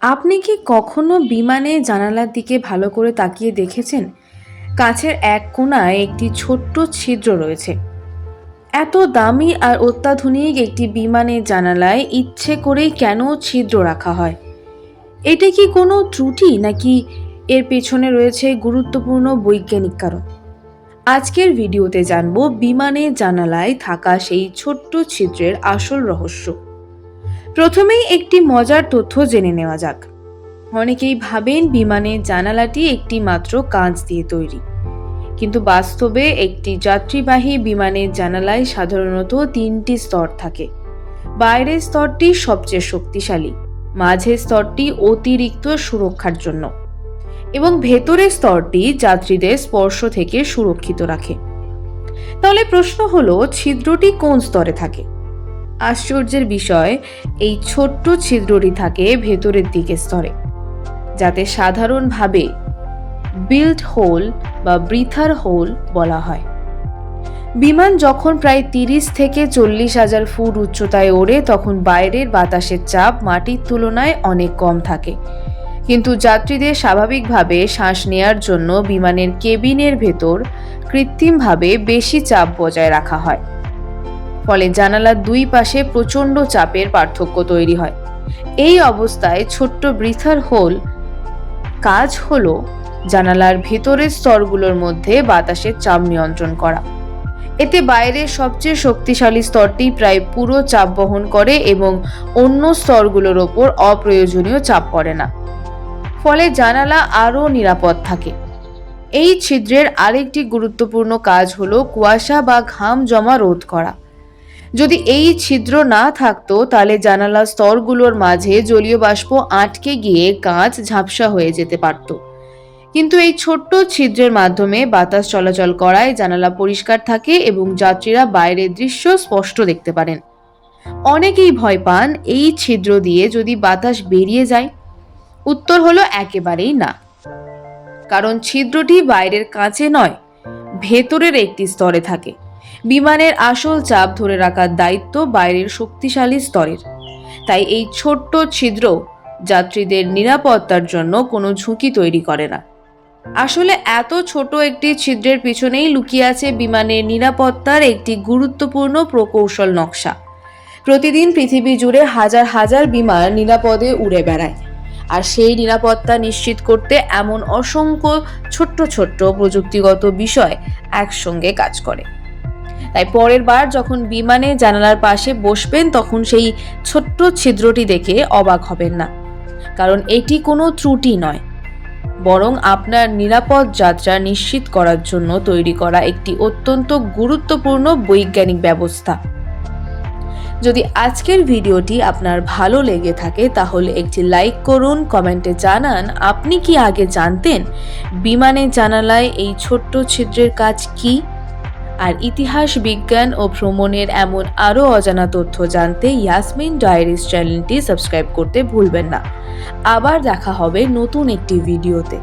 আপনি কি কখনো বিমানে জানালার দিকে ভালো করে তাকিয়ে দেখেছেন? কাঁচের এক কোণায় একটি ছোট্ট ছিদ্র রয়েছে। এত দামি আর অত্যাধুনিক একটি বিমানের জানালায় ইচ্ছে করেই কেন ছিদ্র রাখা হয়? এটা কি কোনো ত্রুটি নাকি এর পেছনে রয়েছে গুরুত্বপূর্ণ বৈজ্ঞানিক কারণ? আজকের ভিডিওতে জানবো বিমানের জানালায় থাকা সেই ছোট্ট ছিদ্রের আসল রহস্য। প্রথমেই একটি মজার তথ্য জেনে নেওয়া যাক। অনেকেই ভাবেন বিমানের জানালাটি একটি মাত্র কাঁচ দিয়ে তৈরি, কিন্তু বাস্তবে একটি যাত্রীবাহী বিমানের জানালায় সাধারণত তিনটি স্তর থাকে। বাইরের স্তরটি সবচেয়ে শক্তিশালী, মাঝের স্তরটি অতিরিক্ত সুরক্ষার জন্য এবং ভেতরের স্তরটি যাত্রীদের স্পর্শ থেকে সুরক্ষিত রাখে। তাহলে প্রশ্ন হলো, ছিদ্রটি কোন স্তরে থাকে? আশ্চর্যের বিষয়, এই ছোট্ট ছিদ্রটি থাকে ভেতরের দিকের স্তরে, যাতে সাধারণভাবে বিল্ট হোল বা ব্রিথার হোল বলা হয়। বিমান যখন প্রায় 30 থেকে 40,000 ফুট উচ্চতায় ওড়ে তখন বাইরের বাতাসের চাপ মাটির তুলনায় অনেক কম থাকে, কিন্তু যাত্রীদের স্বাভাবিকভাবে শ্বাস নেয়ার জন্য বিমানের কেবিনের ভেতর কৃত্রিমভাবে বেশি চাপ বজায় রাখা হয়। ফলে জানালার দুই পাশে প্রচণ্ড চাপের পার্থক্য তৈরি হয়। এই অবস্থায় ছোট্ট ব্রিথার হোল কাজ হলো জানালার ভেতরের স্তরগুলোর মধ্যে বাতাসের চাপ নিয়ন্ত্রণ করা। এতে বাইরের সবচেয়ে শক্তিশালী স্তরটি প্রায় পুরো চাপ বহন করে এবং অন্য স্তরগুলোর ওপর অপ্রয়োজনীয় চাপ পড়ে না। ফলে জানালা আরও নিরাপদ থাকে। এই ছিদ্রের আরেকটি গুরুত্বপূর্ণ কাজ হলো কুয়াশা বা ঘাম জমা রোধ করা। যদি এই ছিদ্র না থাকতো তাহলে জানালার স্তরগুলোর মাঝে জলীয় বাষ্প আটকে গিয়ে কাঁচ ঝাপসা হয়ে যেতে পারত। কিন্তু এই ছোট্ট ছিদ্রের মাধ্যমে বাতাস চলাচল করায় জানালা পরিষ্কার থাকে এবং যাত্রীরা বাইরের দৃশ্য স্পষ্ট দেখতে পারেন। অনেকেই ভয় পান এই ছিদ্র দিয়ে যদি বাতাস বেরিয়ে যায়। উত্তর হলো একেবারেই না, কারণ ছিদ্রটি বাইরের কাঁচে নয়, ভেতরের একটি স্তরে থাকে। বিমানের আসল চাপ ধরে রাখার দায়িত্ব বাইরের শক্তিশালী স্তরের। তাই এই ছোট্ট ছিদ্র যাত্রীদের নিরাপত্তার জন্য কোনো ঝুঁকি তৈরি করে না। আসলে এত ছোট একটি ছিদ্রের পিছনেই লুকিয়ে আছে বিমানের নিরাপত্তার একটি গুরুত্বপূর্ণ প্রকৌশল নকশা। প্রতিদিন পৃথিবী জুড়ে হাজার হাজার বিমান নিরাপদে উড়ে বেড়ায়, আর সেই নিরাপত্তা নিশ্চিত করতে এমন অসংখ্য ছোট্ট ছোট্ট প্রযুক্তিগত বিষয় একসঙ্গে কাজ করে। তাই পরের বার যখন বিমানে জানালার পাশে বসবেন তখন সেই ছোট্ট ছিদ্রটি দেখে অবাক হবেন না, কারণ এটি কোনো ত্রুটি নয়, বরং আপনার নিরাপদ যাত্রা নিশ্চিত করার জন্য তৈরি করা একটি অত্যন্ত গুরুত্বপূর্ণ বৈজ্ঞানিক ব্যবস্থা। যদি আজকের ভিডিওটি আপনার ভালো লেগে থাকে তাহলে একটি লাইক করুন, কমেন্টে জানান আপনি কি আগে জানতেন বিমানের জানালায় এই ছোট্ট ছিদ্রের কাজ কি। আর ইতিহাস, বিজ্ঞান ও ভ্রমণের এমন আরও অজানা তথ্য জানতে ইয়াসমিন ডায়েরিজ চ্যানেলটি সাবস্ক্রাইব করতে ভুলবেন না। আবার দেখা হবে নতুন একটি ভিডিওতে।